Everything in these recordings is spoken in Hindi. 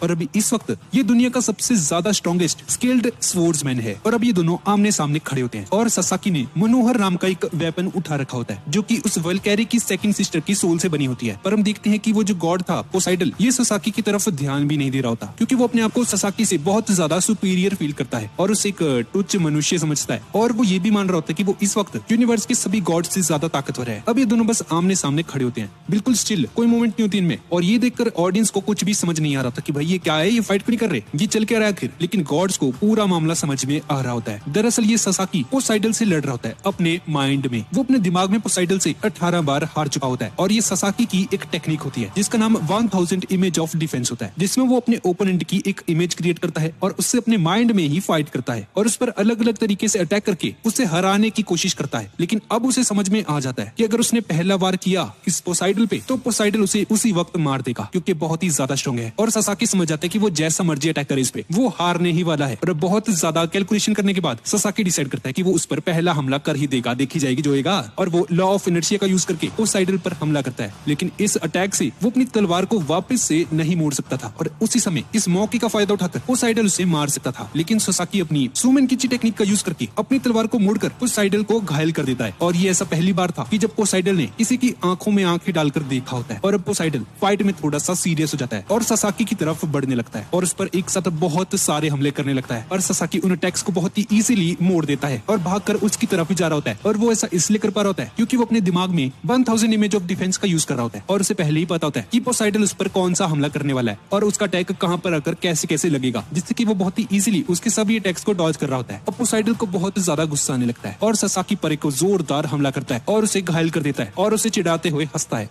और अभी इस वक्त ये दुनिया का सबसे ज्यादा स्ट्रॉन्गेस्ट स्किल्ड स्वर्ड्समैन है। और अब ये दोनों आमने सामने खड़े होते हैं और ससाकी ने मनोहर नाम का एक वेपन उठा रखा होता है जो कि उस वल्कैरी की सेकंड सिस्टर की सोल से बनी होती है। पर हम देखते हैं कि वो जो गॉड था पोसाइडल, ये ससाकी की तरफ ध्यान भी नहीं दे रहा होता क्योंकि वो अपने आप को ससाकी से बहुत ज्यादा सुपीरियर फील करता है और उसे एक तुच्छ मनुष्य समझता है। और वो ये भी मान रहा होता है कि वो इस वक्त यूनिवर्स के सभी गॉड से ज्यादा ताकतवर है। अब ये दोनों बस आमने सामने खड़े होते हैं, बिल्कुल स्टिल, कोई मूवमेंट नहीं होती इनमें। और ये देखकर ऑडियंस को कुछ भी समझ नहीं आ रहा था कि भाई ये क्या है, ये फाइट क्यों नहीं कर रहे, ये चल क्या रहा है आखिर। लेकिन गॉड्स को पूरा मामला समझ में आ रहा होता है। दरअसल ये ससाकी पोसाइडल से लड़ रहा होता है अपने माइंड में। वो अपने दिमाग में पोसाइडल से 18 बार हार चुका होता है। और ये ससाकी की एक टेक्निक होती है जिसका नाम 1000 इमेज ऑफ डिफेंस होता है, जिसमें वो अपने ओपोनेंट की एक इमेज क्रिएट करता है और उससे अपने माइंड में ही फाइट करता है और उस पर अलग अलग तरीके से अटैक करके उसे हराने की कोशिश करता है। लेकिन अब उसे समझ में आ जाता है कि अगर उसने पहला वार किया इस पोसाइडल पे तो पोसाइडल उसे उसी वक्त मार देगा क्योंकि बहुत ही ज्यादा स्ट्रॉन्ग है। और ससाकी समझ जाता है कि वो जैसा मर्जी अटैक करे इस पे, वो हारने ही वाला है। और बहुत ज्यादा कैलकुलेशन करने के बाद ससाकी डिसाइड करता है कि वो उस पर पहला हमला कर ही देगा, देखी जाएगी जो होगा। और वो लॉ ऑफ इनर्शिया का यूज करके पोसाइडल पर हमला करता है। लेकिन इस अटैक से वो अपनी तलवार को वापस से नहीं मोड़ सकता था और उसी समय इस मौके का फायदा उठाकर पोसाइडल उसे मार सकता था। लेकिन ससाकी अपनी सुमेन किची टेक्निक का यूज करके अपनी तलवार को मोड़कर पोसाइडल को घायल कर देता है। और ये ऐसा पहली बार था कि जब पोसाइडल ने किसी की आंखों में आंखें डालकर देखा होता है। और अब पोसाइडल फाइट में थोड़ा सा सीरियस हो जाता है और ससाकी की तरफ बढ़ने लगता है और उस पर एक साथ बहुत सारे हमले करने लगता है। और ससाकी उन अटैक्स को बहुत ही इजीली मोड़ देता है और भागकर उसकी तरफ ही जा रहा होता है। और वो ऐसा इसलिए कर पा रहा होता है क्योंकि वो अपने दिमाग में 1000 इमेज ऑफ डिफेंस का यूज कर रहा होता है और उसे पहले ही पता होता है कि पोसाइडल उस पर कौन सा हमला करने वाला है और उसका अटैक कहां पर आकर कैसे कैसे लगेगा, जिससे कि वो बहुत ही इजीली उसके सभी अटैक्स को डॉज कर रहा होता है। अब पोसाइडल को बहुत ज्यादा गुस्सा आने लगता है और ससाकी पर एक जोरदार हमला करता है और उसे घायल कर देता है और उसे चिढ़ाते हुए हंसता है।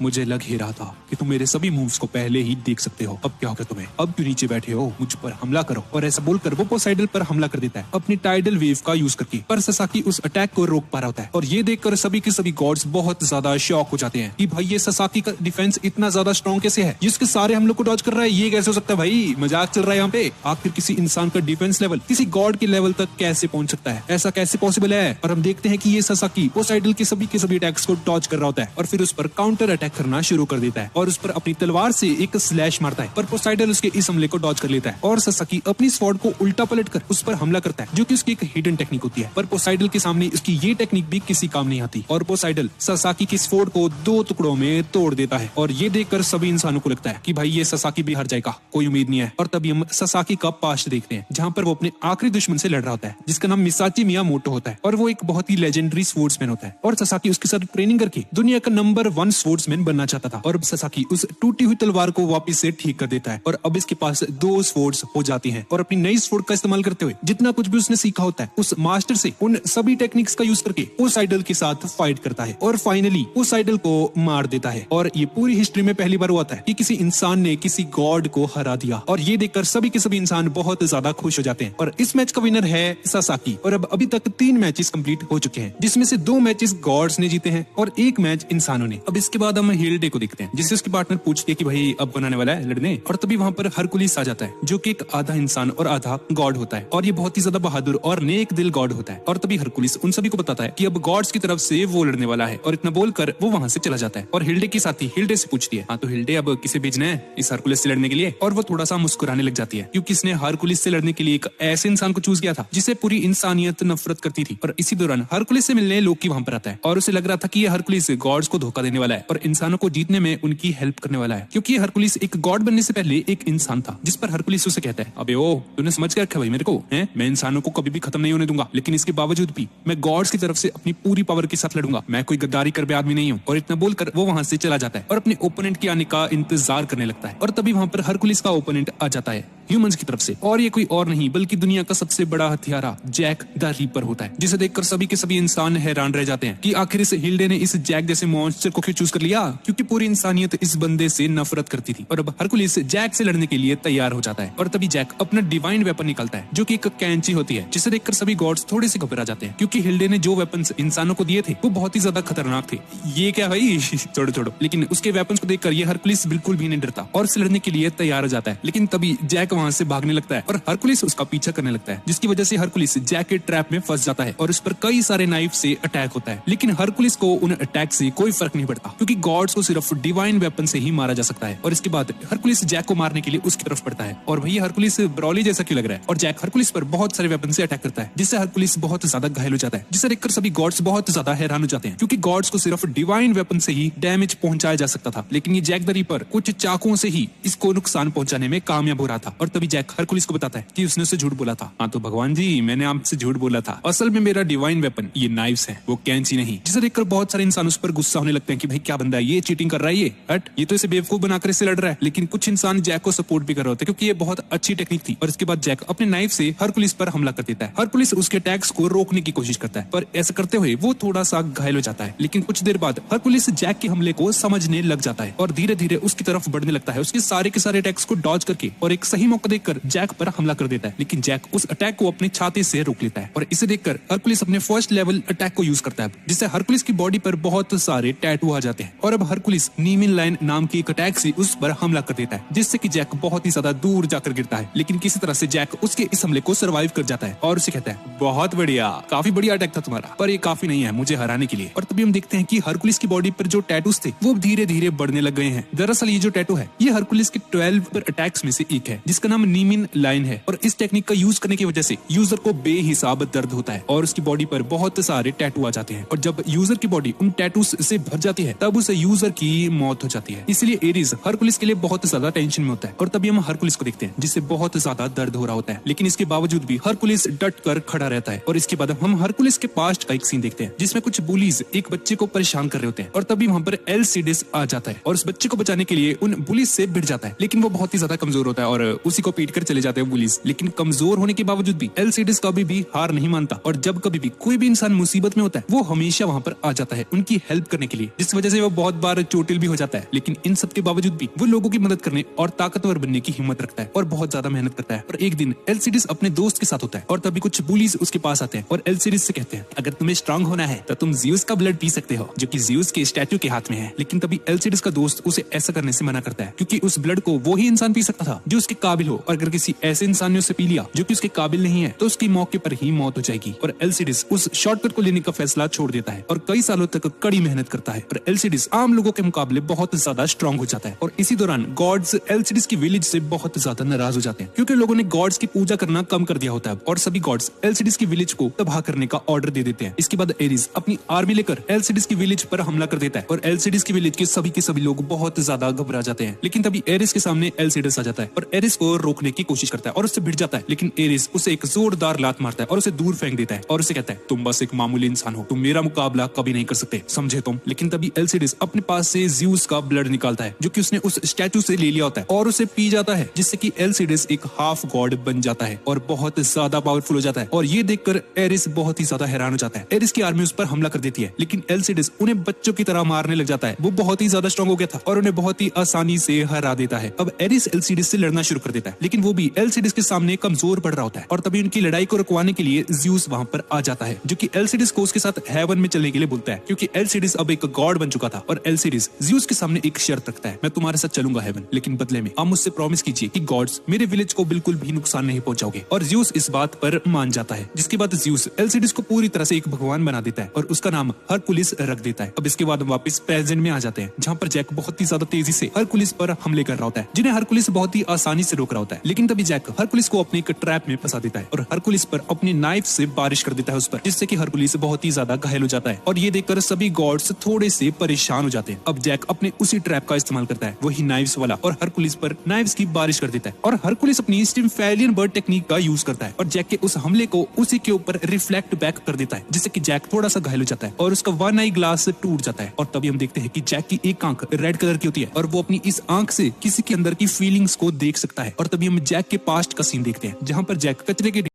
मुझे लग ही रहा था कि तुम मेरे सभी मूव्स को पहले ही देख सकते हो, अब क्या होगा तुम्हें, अब क्यों नीचे बैठे हो, मुझ पर हमला करो। और ऐसा बोलकर वो पोसाइडल पर हमला कर देता है अपनी टाइडल वेव का यूज करके। पर ससाकी उस अटैक को रोक पा रहा होता है और ये देखकर सभी के सभी गॉड्स बहुत ज्यादा शॉक हो जाते हैं कि भाई ये ससाकी का डिफेंस इतना ज्यादा स्ट्रॉन्ग कैसे है, जिसके सारे हमलों को डॉज कर रहा है, ये कैसे हो सकता है भाई, मजाक चल रहा है यहाँ पे। आखिर किसी इंसान का डिफेंस लेवल किसी गॉड के लेवल तक कैसे पहुंच सकता है, ऐसा कैसे पॉसिबल है। और हम देखते हैं कि ये ससाकी पोसाइडल के सभी अटैक्स को डॉज कर रहा होता है और फिर उस पर काउंटर अटैक करना शुरू कर देता है और उस पर अपनी तलवार से एक स्लैश मारता है। पर पोसाइडल उसके इस हमले को डॉज कर लेता है और ससाकी अपनी स्वॉर्ड को उल्टा पलटकर उस पर हमला करता है जो कि उसकी एक हिडन टेक्निक होती है। पर पोसाइडल के सामने उसकी ये टेक्निक भी किसी काम नहीं आती और पोसाइडल ससाकी की स्वॉर्ड को 2 टुकड़ों में तोड़ देता है। और ये देखकर सभी इंसानों को लगता है कि भाई ये ससाकी भी हार जाएगा, कोई उम्मीद नहीं है। और तभी हम ससाकी का पास्ट देखते हैं जहाँ पर वो अपने आखिरी दुश्मन से लड़ रहा होता है जिसका नाम मिसाची मियामोटो होता है और वो एक बहुत ही लेजेंडरी स्पोर्ट्समैन होता है। और ससाकी उसके साथ ट्रेनिंग करके दुनिया का नंबर 1 स्पोर्ट्समैन बनना चाहता था। और अब ससाकी उस टूटी हुई तलवार को वापस से ठीक कर देता है और अब इसके पास 2 स्वॉर्ड्स हो जाती हैं। और अपनी नई स्वॉर्ड का इस्तेमाल करते हुए जितना कुछ भी उसने सीखा होता है उस मास्टर से उन सभी टेक्निक्स का यूज करके पोसाइडल के साथ फाइट करता है और फाइनली पोसाइडल को मार देता है। और ये पूरी हिस्ट्री में पहली बार हुआ था कि किसी इंसान ने किसी गॉड को हरा दिया और ये देखकर सभी के सभी इंसान बहुत ज्यादा खुश हो जाते हैं। और इस मैच का विनर है ससाकी। और अब अभी तक 3 मैचेस कंप्लीट हो चुके हैं जिसमें से 2 मैचेस गॉड्स ने जीते हैं और 1 मैच इंसानों ने। अब इसके बाद हम हिल्डे को देखते हैं जिससे उसकी पार्टनर पूछती है कि भाई अब बनाने वाला है लड़ने। और तभी वहां पर हरकुलिस आ जाता है जो कि एक आधा इंसान और आधा गॉड होता है और ये बहुत ही ज्यादा बहादुर और नेक दिल गॉड होता है। और तभी हरकुलिस उन सभी को बताता है कि अब गॉड्स की तरफ से वो लड़ने वाला है और इतना बोलकर वो वहां से चला जाता है। और हिल्डे की साथी हिल्डे से पूछती है, हाँ तो हिल्डे अब किसे भेजना है इस हरकुलिस से लड़ने के लिए। और वो थोड़ा सा मुस्कुराने लग जाती है क्योंकि इसने हरकुलिस से लड़ने के लिए एक ऐसे इंसान को चूज किया था जिसे पूरी इंसानियत नफरत करती थी। और इसी दौरान हरकुलिस से मिलने लोकी वहां पर आता है और उसे लग रहा था कि ये हरकुलिस गॉड्स को धोखा देने वाला है और इंसानों को जीतने में उनकी हेल्प करने वाला है क्योंकि ये हरकुलिस एक गॉड बनने से पहले एक इंसान था। जिस पर हरकुलिस उसे कहता है, अबे ओ तूने समझ के रखा भाई मेरे को है, मैं इंसानों को कभी भी खत्म नहीं होने दूंगा, लेकिन इसके बावजूद भी मैं गॉड्स की तरफ से अपनी पूरी पावर के साथ लड़ूंगा, मैं कोई गद्दारी कर आदमी नहीं हूँ। और इतना बोलकर वो वहां से चला जाता है और अपने ओपोनेंट के आने का इंतजार करने लगता है। और तभी वहां पर हरकुलिस का ओपोनेंट आ जाता है ह्यूमंस की तरफ से और ये कोई और नहीं बल्कि दुनिया का सबसे बड़ा हथियारा जैक द रीपर होता है, जिसे देखकर सभी के सभी इंसान हैरान रह जाते हैं कि आखिर इस हिल्डे ने इस जैक जैसे मॉन्स्टर को क्यों चूज कर लिया, क्योंकि पूरी इंसानियत इस बंदे से नफरत करती थी। और अब हरकुलिस जैक से लड़ने के लिए तैयार हो जाता है और तभी जैक अपना डिवाइन वेपन निकालता है जो कि एक कैंची होती है, जिसे देखकर सभी गॉड्स थोड़े से घबरा जाते हैं क्योंकि हिल्डे ने जो वेपन्स इंसानों को दिए थे वो बहुत ही ज्यादा खतरनाक थे। ये क्या भाई छोड़ो। लेकिन उसके वेपन्स को देखकर ये हरकुलिस बिल्कुल भी नहीं डरता और उससे लड़ने के लिए तैयार हो जाता है। लेकिन तभी जैक वहां से भागने लगता है और हरकुलिस उसका पीछा करने लगता है, जिसकी वजह से हरकुलिस जैक के ट्रैप में फंस जाता है और उस पर कई सारे नाइफ से अटैक होता है। लेकिन हरकुलिस को उन अटैक से कोई फर्क नहीं पड़ता क्योंकि गॉड्स को सिर्फ डिवाइन वेपन से ही मारा जा सकता है। और इसके बाद हरकुलिस हरकुलिस जैक को मारने के लिए उसकी तरफ पड़ता है और वही हरकुलिस ब्रॉली जैसा क्यों लग रहा है और जैक हरकुलिस पर बहुत सारे वेपन से अटैक करता है जिससे हरकुलिस बहुत ज्यादा घायल हो जाता है, जिसे देखकर सभी गॉड्स बहुत ज्यादा हैरान हो जाते हैं क्योंकि गॉड्स को सिर्फ डिवाइन वेपन से ही डैमेज पहुंचाया जा सकता था, लेकिन ये जैक द रीपर कुछ चाकुओं से ही इसको नुकसान पहुंचाने में कामयाब हो रहा था। और तभी जैक हरकुलिस को बताता है कि उसने उसे झूठ बोला था। हाँ तो भगवान जी, मैंने आपसे झूठ बोला था, असल में मेरा डिवाइन वेपन ये नाइफ्स है, वो कैंची नहीं। जिसे देखकर बहुत सारे इंसान उस पर गुस्सा होने लगते हैं कि भाई क्या बंदा है ये, चीटिंग कर रहा है, ये हट, ये तो इसे बेवकूफ बनाकर इससे लड़ रहा है। लेकिन कुछ इंसान जैक को सपोर्ट भी कर रहे होते हैं क्योंकि ये बहुत अच्छी टेक्निक थी। और इसके बाद जैक अपने नाइफ से हरकुलिस पर हमला कर देता है। हरकुलिस उसके अटैक्स को रोकने की कोशिश करता है पर ऐसा करते हुए वो थोड़ा सा घायल हो जाता है। लेकिन कुछ देर बाद हरकुलिस जैक के हमले को समझने लग जाता है और धीरे धीरे उसकी तरफ बढ़ने लगता है, उसके सारे के सारे अटैक्स को डॉज करके, और एक सही मौका देखकर जैक पर हमला कर देता है। लेकिन जैक उस अटैक को अपनी छाती से रोक लेता है और इसे देखकर हरकुलिस अपने फर्स्ट लेवल अटैक को यूज करता है, जिससे हरकुलिस की बॉडी पर बहुत सारे टैटू आ जाते हैं। और अब हरकुलिस नीमिन लाइन नाम की एक अटैक से उस पर हमला कर देता है जिससे कि जैक बहुत ही ज्यादा दूर जाकर गिरता है। लेकिन किसी तरह से जैक उसके इस हमले को सर्वाइव कर जाता है और उसे कहता है बहुत बढ़िया, काफी बढ़िया अटैक था तुम्हारा, पर ये काफी नहीं है मुझे हराने के लिए। और तभी हम देखते हैं कि हरकुलिस की बॉडी पर जो टैटूज थे वो धीरे धीरे बढ़ने लग गए हैं। दरअसल ये जो टैटू है ये हरकुलिस के 12 पर अटैक्स में से एक है जिसका नाम नीमिन लाइन है। और इस टेक्निक का यूज करने की वजह से यूजर को बेहिसाब दर्द होता है और उसकी बॉडी पर बहुत सारे टैटू आ जाते हैं। और जब यूजर की बॉडी उन टैटू से भर जाती है तब उसे यूजर की मौत हो जाती है। इसलिए एरिस हरकुलिस के लिए बहुत ज्यादा टेंशन में होता है। और तभी हम हरकुलिस को देखते हैं जिससे बहुत ज्यादा दर्द हो रहा होता है, लेकिन इसके बावजूद भी हरकुलिस डट कर खड़ा रहता है। और इसके बाद हम हरकुलिस के पास्ट का एक सीन देखते हैं जिसमें कुछ बुलीज एक बच्चे को परेशान कर रहे होते हैं। और तभी वहां पर एलसीडिस आ जाता है और उस बच्चे को बचाने के लिए उन बुलीज से भिड़ जाता है, लेकिन वो बहुत ही ज्यादा कमजोर होता है और उसी को पीट कर चले जाते हैं बुलीज। लेकिन कमजोर होने के बावजूद भी एलसीडिस कभी भी हार नहीं मानता और जब कभी भी कोई भी इंसान मुसीबत में होता है वो हमेशा वहां पर आ जाता है उनकी हेल्प करने के लिए, जिस वजह से वो बहुत बार चोटिल भी हो जाता है। लेकिन इन सब के बावजूद भी वो लोगों की मदद करने और ताकतवर बनने की हिम्मत रखता है और बहुत ज्यादा मेहनत करता है। और एक दिन एलसीडिस अपने दोस्त के साथ होता है और तभी कुछ बुलीज उसके पास आते हैं और एलसीडिस से कहते हैं अगर तुम्हें स्ट्रांग होना है तो तुम ज़्यूस का ब्लड पी सकते हो जो कि ज़्यूस के स्टैचू के हाथ में है। लेकिन तभी एलसीडिस का दोस्त उसे ऐसा करने से मना करता है क्योंकि उस ब्लड को वो ही इंसान पी सकता था जो उसके काबिल हो, और अगर किसी ऐसे इंसान ने उसे पी लिया जो कि उसके काबिल नहीं है तो उसकी मौके पर ही मौत हो जाएगी। और एलसीडिस उस शॉर्टकट को लेने का फैसला छोड़ देता है और कई सालों तक कड़ी मेहनत करता है। और एलसीडिस आम लोगों के मुकाबले बहुत ज्यादा स्ट्रांग हो जाता है। और इसी दौरान गॉड्स एलसीडिस की विलेज से बहुत ज्यादा नाराज हो जाते हैं क्योंकि लोगों ने गॉड्स की पूजा करना कम कर दिया होता है और सभी गॉड्स एलसीडिस की विलेज को तबाह करने का ऑर्डर दे देते हैं। इसके बाद एरिस अपनी आर्मी लेकर एलसीडिस की विलेज पर हमला कर देता है और एलसीडिस की विलेज के सभी लोग बहुत ज्यादा घबरा जाते हैं। लेकिन तभी एरिस के सामने एलसीडिस आ जाता है और एरिस को रोकने की कोशिश करता है और उससे भिड़ जाता है। लेकिन एरिस उसे एक जोरदार लात मारता है और उसे दूर फेंक देता है और उसे कहता है तुम बस एक मामूली इंसान हो, तुम मेरा मुकाबला कभी नहीं कर सकते, समझे तुम। लेकिन तभी एलसीडिस अपने पास से ज़्यूस का ब्लड निकालता है जो कि उसने उस स्टैचू से ले लिया होता है और उसे पी जाता है, जिससे कि एलसीडिस एक हाफ गॉड बन जाता है और बहुत ज्यादा पावरफुल हो जाता है। और ये देखकर एरिस बहुत ही ज्यादा हैरान हो जाता है। एरिस की आर्मी उस पर हमला कर देती है लेकिन एलसीडिस उन्हें बच्चों की तरह मारने लग जाता है। वो बहुत ही ज्यादा स्ट्रांग हो गया था और उन्हें बहुत ही आसानी से हरा देता है। अब एरिस एलसीडिस से लड़ना शुरू कर देता है लेकिन वो भी एलसीडिस के सामने कमजोर पड़ रहा होता है। और तभी उनकी लड़ाई को रुकवाने के लिए ज़्यूस वहां पर आ जाता है जो कि एलसीडिस को उसके साथ हेवन में चलने के लिए बोलता है क्योंकि एलसीडिस अब एक गॉड बन चुका था। और एलसीडिस ज़्यूस के सामने एक शर्त रखता है, मैं तुम्हारे साथ चलूंगा हेवन, लेकिन बदले में आप मुझसे प्रॉमिस कीजिए कि गॉड्स मेरे विलेज को बिल्कुल भी नुकसान नहीं पहुंचाओगे। और ज़्यूस इस बात पर मान जाता है, जिसके बाद ज़्यूस एलसीडिस को पूरी तरह से एक भगवान बना देता है और उसका नाम हरकुलिस रख देता है। अब इसके बाद हम वापस प्रेजेंट में आ जाते हैं जहाँ पर जैक बहुत ही ज्यादा तेजी से हरकुलिस पर हमले कर रहा होता है जिन्हें हरकुलिस बहुत ही आसानी से रोक रहा होता है। लेकिन तभी जैक हरकुलिस को अपने एक ट्रैप में फंसा देता है और हरकुलिस पर अपनी नाइफ से बारिश कर देता है उस पर, जिससे कि हरकुलिस बहुत ही ज्यादा घायल हो जाता है। और ये देखकर सभी गॉड्स थोड़े से परेशान हो जाते हैं। अब जैक अपने उसी ट्रैप का इस्तेमाल करता है, वही नाइफ्स वाला, और हरकुलिस पर नाइफ्स की बारिश कर देता है। और हरकुलिस अपनी स्टिम्फेलियन बर्ड टेक्निक का यूज करता है और जैक के उस हमले को उसी के ऊपर रिफ्लेक्ट बैक कर देता है, जिससे कि जैक थोड़ा सा घायल हो जाता है और उसका वन आई ग्लास टूट जाता है। और तभी हम देखते हैं कि जैक की एक आंख रेड कलर की होती है और वो अपनी इस आंख से किसी के अंदर की फीलिंग्स को देख सकता है। और तभी हम जैक के पास्ट का सीन देखते हैं जहां पर जैक कचरे के